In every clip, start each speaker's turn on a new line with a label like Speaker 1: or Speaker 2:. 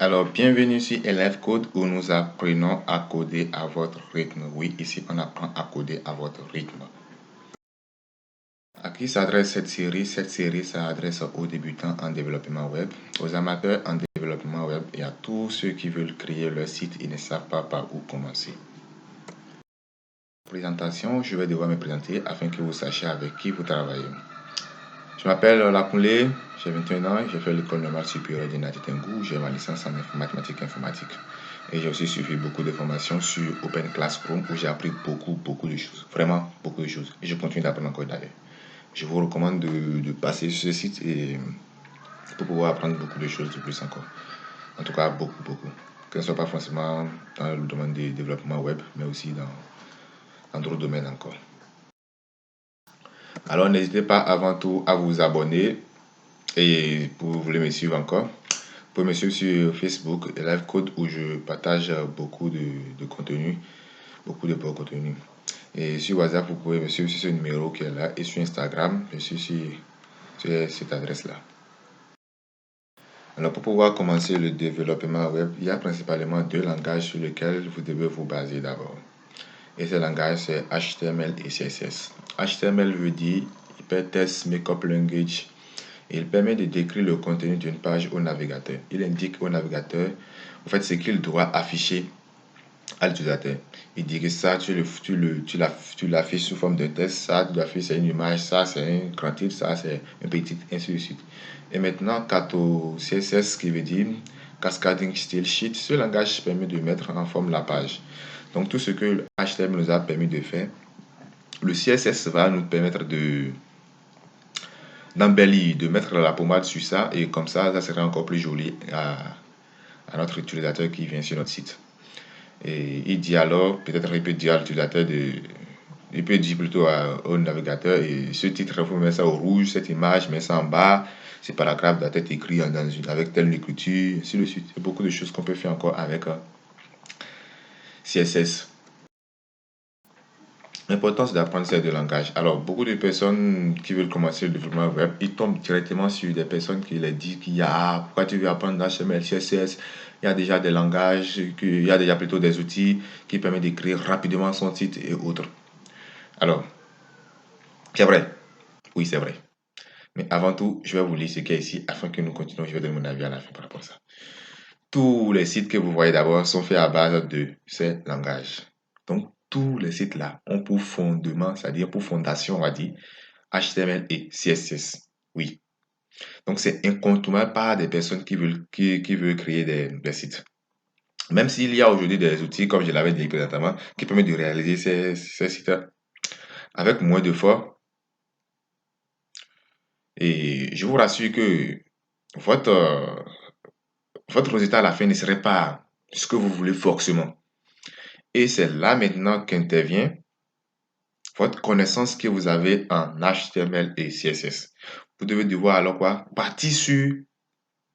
Speaker 1: Alors, bienvenue sur Élève Code où nous apprenons à coder à votre rythme. Oui, ici, on apprend à coder à votre rythme. À qui s'adresse cette série? Cette série s'adresse aux débutants en développement web, aux amateurs en développement web et à tous ceux qui veulent créer leur site et ne savent pas par où commencer. Présentation, je vais devoir me présenter afin que vous sachiez avec qui vous travaillez. Je m'appelle Lapoulé, j'ai 21 ans, j'ai fait l'école normale supérieure de Nati Tengou, j'ai ma licence en mathématiques informatique. Et j'ai aussi suivi beaucoup de formations sur Open Classroom où j'ai appris beaucoup de choses, vraiment beaucoup de choses. Et je continue d'apprendre encore d'ailleurs. Je vous recommande de passer sur ce site et pour pouvoir apprendre beaucoup de choses de plus encore. En tout cas, beaucoup. Que ce soit pas forcément dans le domaine du développement web, mais aussi dans d'autres domaines encore. Alors, n'hésitez pas avant tout à vous abonner et pour vous voulez me suivre encore. Vous pouvez me suivre sur Facebook, Live Code, où je partage beaucoup de contenu, beaucoup de beaux contenus. Et sur WhatsApp, vous pouvez me suivre sur ce numéro qui est là. Et sur Instagram, je suis sur cette adresse-là. Alors, pour pouvoir commencer le développement web, il y a principalement deux langages sur lesquels vous devez vous baser d'abord. Et ces langages, c'est HTML et CSS. HTML veut dire Hypertext Markup Language. Il permet de décrire le contenu d'une page au navigateur. Il indique au navigateur en fait, ce qu'il doit afficher à l'utilisateur. Il dit que ça, tu l'affiches sous forme de texte, ça, tu l'affiches, c'est une image, ça, c'est un grand titre, ça, c'est un petit titre, ainsi de suite. Et maintenant, quant au CSS, qui veut dire Cascading Style Sheet, ce langage permet de mettre en forme la page. Donc, tout ce que HTML nous a permis de faire, le CSS va nous permettre d'embellir, de mettre la pommade sur ça, et comme ça sera encore plus joli à notre utilisateur qui vient sur notre site. Et il dit alors, peut-être il peut dire à l'utilisateur il peut dire plutôt au navigateur, et ce titre, il faut mettre ça au rouge, cette image, mettre ça en bas, ces paragraphes doivent être écrits avec telle écriture, ainsi de suite. Il y a beaucoup de choses qu'on peut faire encore avec CSS. L'importance d'apprendre ces deux langages. Alors, beaucoup de personnes qui veulent commencer le développement web, ils tombent directement sur des personnes qui leur disent qu'il y a, pourquoi tu veux apprendre HTML, CSS, il y a déjà des langages, il y a déjà plutôt des outils qui permettent d'écrire rapidement son site et autres. Alors, c'est vrai. Oui, c'est vrai. Mais avant tout, je vais vous lire ce qu'il y a ici afin que nous continuions. Je vais donner mon avis à la fin par rapport à ça. Tous les sites que vous voyez d'abord sont faits à base de ces langages. Donc, tous les sites là ont pour fondement, c'est-à-dire pour fondation, on va dire, HTML et CSS. Oui. Donc, c'est incontournable par des personnes qui veulent créer des sites. Même s'il y a aujourd'hui des outils, comme je l'avais dit précédemment, qui permettent de réaliser ces sites avec moins d'efforts. Et je vous rassure que votre, votre résultat à la fin ne serait pas ce que vous voulez forcément. Et c'est là maintenant qu'intervient votre connaissance que vous avez en HTML et CSS. Vous devez devoir alors quoi? Partir sur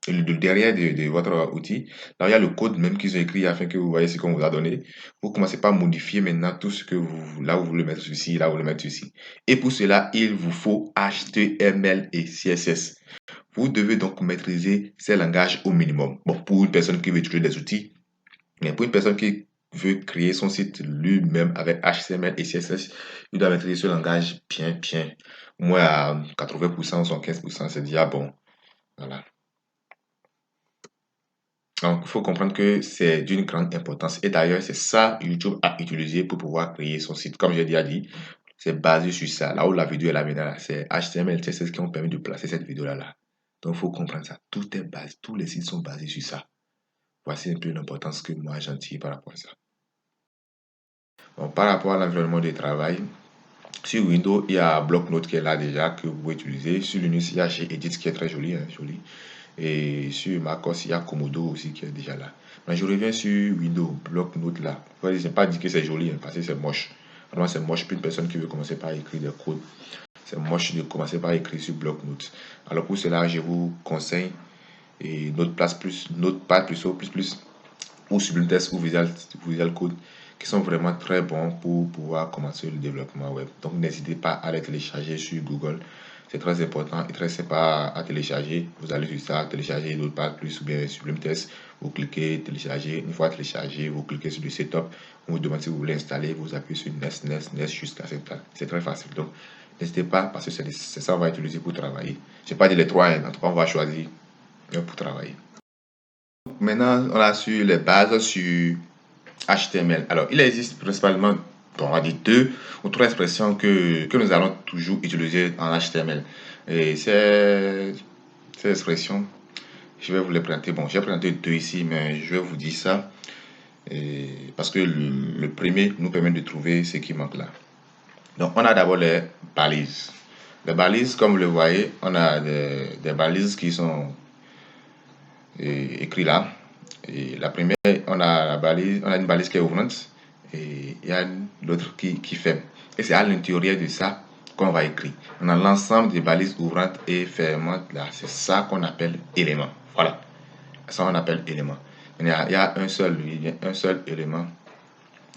Speaker 1: le derrière de votre outil. Là, il y a le code même qu'ils ont écrit afin que vous voyez ce qu'on vous a donné. Vous commencez par modifier maintenant tout ce que là, vous voulez mettre ceci, là, vous voulez mettre ceci. Et pour cela, il vous faut HTML et CSS. Vous devez donc maîtriser ces langages au minimum. Bon, pour une personne qui veut utiliser des outils, mais pour une personne qui veut créer son site lui-même avec HTML et CSS, il doit maîtriser ce langage bien. Moi, à 80% ou 115%, c'est déjà bon. Voilà. Donc, il faut comprendre que c'est d'une grande importance. Et d'ailleurs, c'est ça YouTube a utilisé pour pouvoir créer son site. Comme j'ai déjà dit, c'est basé sur ça. Là où la vidéo est là maintenant, c'est HTML, CSS qui ont permis de placer cette vidéo-là. Donc, il faut comprendre ça. Tout est basé, tous les sites sont basés sur ça. Voici un peu l'importance que moi j'en tire par rapport à ça. Bon, par rapport à l'environnement de travail, sur Windows, il y a Blocknote qui est là déjà, que vous pouvez utiliser. Sur Linux, il y a Gedit qui est très joli, joli. Et sur MacOS, il y a Komodo aussi qui est déjà là. Mais je reviens sur Windows, Blocknote là. Je n'ai pas dit que c'est joli, parce que c'est moche. Vraiment, c'est moche pour une personne qui veut commencer par écrire des codes. C'est moche de commencer par écrire sur Blocknote. Alors pour cela, je vous conseille Notepad plus, ou Sublime ou Visual Code, qui sont vraiment très bons pour pouvoir commencer le développement web. Donc n'hésitez pas à les télécharger sur Google C'est très important et très sympa à télécharger. Vous allez sur ça, télécharger Notepad Plus ou bien Sublime Text. Vous cliquez, télécharger. Une fois téléchargé, vous cliquez sur le setup. On vous demande si vous voulez installer. Vous appuyez sur Next jusqu'à cette date. C'est très facile. Donc, n'hésitez pas parce que c'est ça qu'on va utiliser pour travailler. Je n'ai pas dit les trois, hein. En tout cas, on va choisir pour travailler. Maintenant, on a sur les bases sur HTML. Alors, il existe principalement, on va dire, 2 ou 3 expressions que nous allons toujours utiliser en HTML. Et ces expressions, je vais vous les présenter. Bon, j'ai présenté 2 ici, mais je vais vous dire ça. Parce que le premier nous permet de trouver ce qui manque là. Donc, on a d'abord les balises. Les balises, comme vous le voyez, on a des balises qui sont écrites là. Et la première, on a une balise qui est ouvrante et il y a l'autre qui ferme. Et c'est à l'intérieur de ça qu'on va écrire. On a l'ensemble des balises ouvrantes et fermantes là. C'est ça qu'on appelle élément. Voilà. Ça on appelle élément. Il y a un seul élément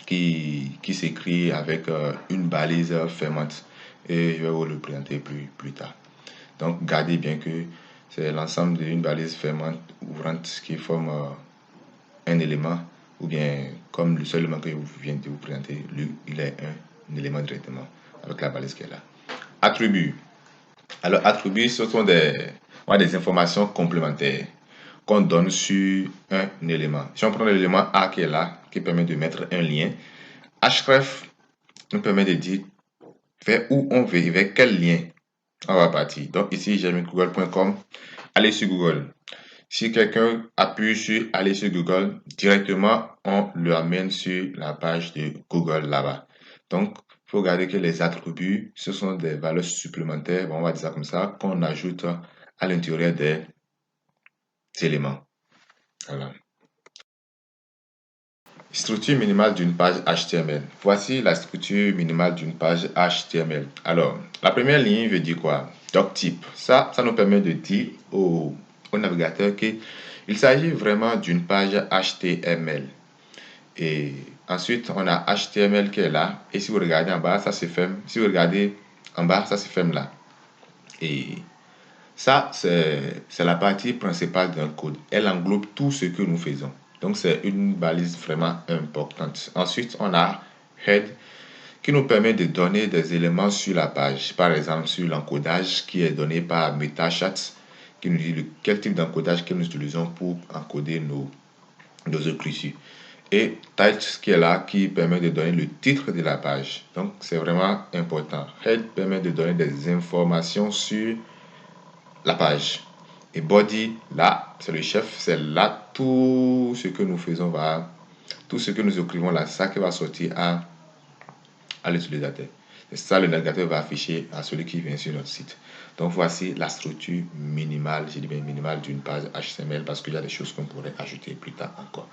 Speaker 1: qui s'écrit avec une balise fermante. Et je vais vous le présenter plus tard. Donc gardez bien que c'est l'ensemble d'une balise fermante ouvrante qui forme un élément, ou bien comme le seul élément que je viens de vous présenter, lui, il est un élément directement avec la balise qui est là. Attributs. Alors, attributs, ce sont des informations complémentaires qu'on donne sur un élément. Si on prend l'élément A qui est là, qui permet de mettre un lien, href nous permet de dire vers où on veut, vers quel lien on va partir. Donc ici, j'ai mis google.com. Allez sur Google. Si quelqu'un appuie sur aller sur Google, directement, on le amène sur la page de Google là-bas. Donc, il faut regarder que les attributs, ce sont des valeurs supplémentaires, on va dire ça comme ça, qu'on ajoute à l'intérieur des éléments. Voilà. Structure minimale d'une page HTML. Voici la structure minimale d'une page HTML. Alors, la première ligne veut dire quoi? Doctype. Ça nous permet de dire au navigateur qu'il s'agit vraiment d'une page HTML. Et ensuite, on a HTML qui est là. Et si vous regardez en bas, ça se ferme. Si vous regardez en bas, ça se ferme là. Et ça, c'est la partie principale d'un code. Elle englobe tout ce que nous faisons. Donc, c'est une balise vraiment importante. Ensuite, on a head qui nous permet de donner des éléments sur la page. Par exemple, sur l'encodage qui est donné par MetaChat, qui nous dit quel type d'encodage que nous utilisons pour encoder nos écritures. Et title qui est là, qui permet de donner le titre de la page. Donc, c'est vraiment important. Head permet de donner des informations sur la page. Et body, là, c'est le chef, c'est là tout ce que nous faisons tout ce que nous écrivons là, ça qui va sortir à l'utilisateur. C'est ça le navigateur va afficher à celui qui vient sur notre site. Donc voici la structure minimale, j'ai dit bien minimale d'une page HTML parce qu'il y a des choses qu'on pourrait ajouter plus tard encore.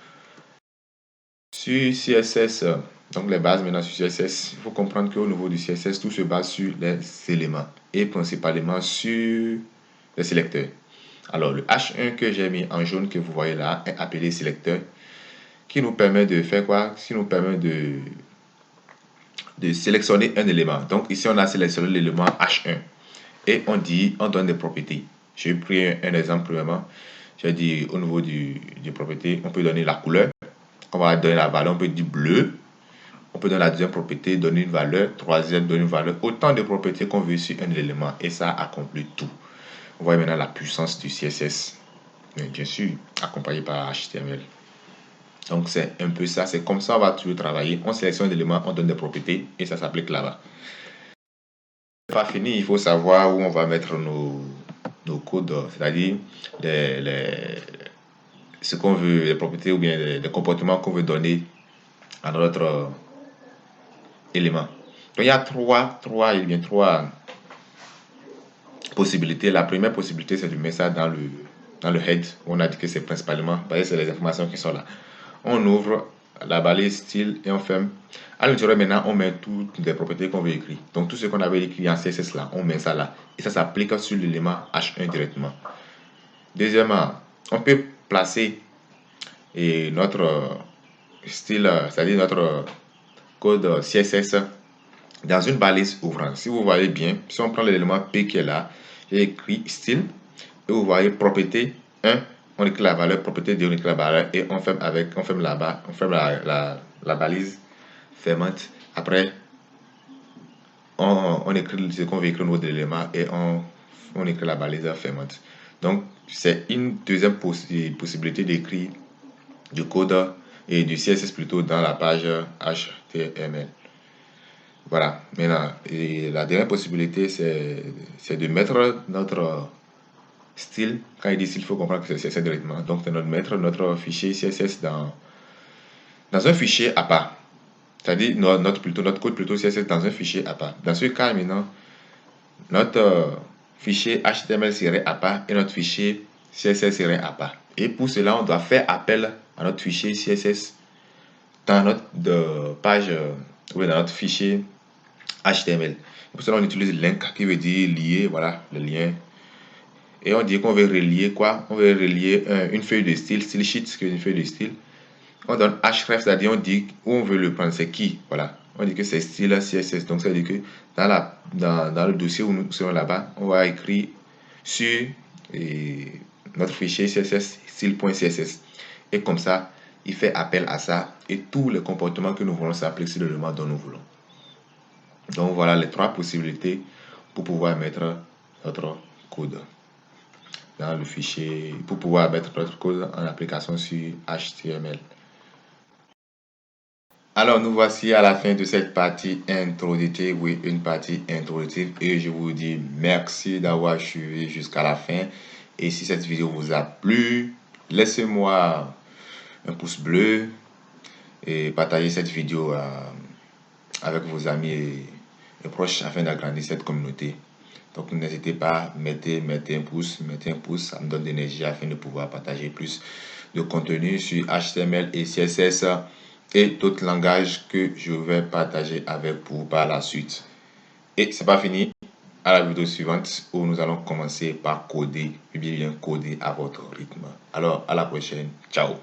Speaker 1: Sur CSS, donc les bases maintenant sur CSS, il faut comprendre qu'au niveau du CSS, tout se base sur les éléments et principalement sur les sélecteurs. Alors le H1 que j'ai mis en jaune que vous voyez là est appelé sélecteur qui nous permet de faire quoi? Qui nous permet de sélectionner un élément. Donc ici on a sélectionné l'élément H1 et on donne des propriétés. J'ai pris un exemple premièrement. J'ai dit au niveau des propriétés, on peut donner la couleur, on va donner la valeur, on peut dire bleu. On peut donner la deuxième propriété, donner une valeur, troisième, donner une valeur, autant de propriétés qu'on veut sur un élément et ça accomplit tout. Vous voyez maintenant la puissance du CSS, mais bien sûr accompagné par HTML. Donc c'est un peu ça, c'est comme ça on va toujours travailler. On sélectionne l'élément, on donne des propriétés et ça s'applique là-bas. Pas fini, il faut savoir où on va mettre nos codes, c'est-à-dire ce qu'on veut, les propriétés ou bien les comportements qu'on veut donner à notre élément. Donc il y a trois possibilités. La première possibilité, c'est de mettre ça dans le head. On a dit que c'est principalement, c'est les informations qui sont là. On ouvre la balise style et on ferme. À l'intérieur, maintenant, on met toutes les propriétés qu'on veut écrire. Donc, tout ce qu'on avait écrit en CSS là, on met ça là. Et ça s'applique sur l'élément H1 directement. Deuxièmement, on peut placer notre style, c'est-à-dire notre code CSS dans une balise ouvrante. Si vous voyez bien, si on prend l'élément P qui est là, j'ai écrit style, et vous voyez propriété 1, on écrit la valeur, propriété 2, on écrit la valeur, et on ferme là-bas, on ferme la balise fermante. Après, on écrit ce qu'on veut écrire au niveau de l'élément et on écrit la balise fermante. Donc, c'est une deuxième possibilité d'écrire du code et du CSS plutôt dans la page HTML. Voilà. Maintenant, et la dernière possibilité, c'est de mettre notre style. Quand il dit style, il faut comprendre que c'est CSS directement. Donc, c'est de mettre notre fichier CSS dans un fichier à part. C'est-à-dire notre code plutôt CSS dans un fichier à part. Dans ce cas, maintenant, notre fichier HTML serait à part et notre fichier CSS serait à part. Et pour cela, on doit faire appel à notre fichier CSS dans notre page ou dans notre fichier HTML. Pour cela, on utilise link qui veut dire lier, voilà, le lien. Et on dit qu'on veut relier quoi? On veut relier une feuille de style sheet, qui est une feuille de style. On donne href, c'est-à-dire on dit où on veut le prendre, c'est qui, voilà. On dit que c'est style CSS, donc ça veut dire que dans le dossier où nous serons là-bas, on va écrire sur notre fichier CSS style.css. Et comme ça, il fait appel à ça et tous les comportements que nous voulons s'appliquer sur l'élément dont nous voulons. Donc voilà les trois possibilités pour pouvoir mettre notre code dans le fichier, pour pouvoir mettre notre code en application sur HTML. Alors nous voici à la fin de cette partie introductive, oui, une partie introductive, et je vous dis merci d'avoir suivi jusqu'à la fin. Et si cette vidéo vous a plu, laissez-moi un pouce bleu et partagez cette vidéo avec vos amis et proches afin d'agrandir cette communauté. Donc n'hésitez pas, mettez un pouce, ça me donne de l'énergie afin de pouvoir partager plus de contenu sur HTML et CSS et d'autres langages que je vais partager avec vous par la suite. Et c'est pas fini, à la vidéo suivante où nous allons commencer par coder, bien coder à votre rythme. Alors à la prochaine, ciao.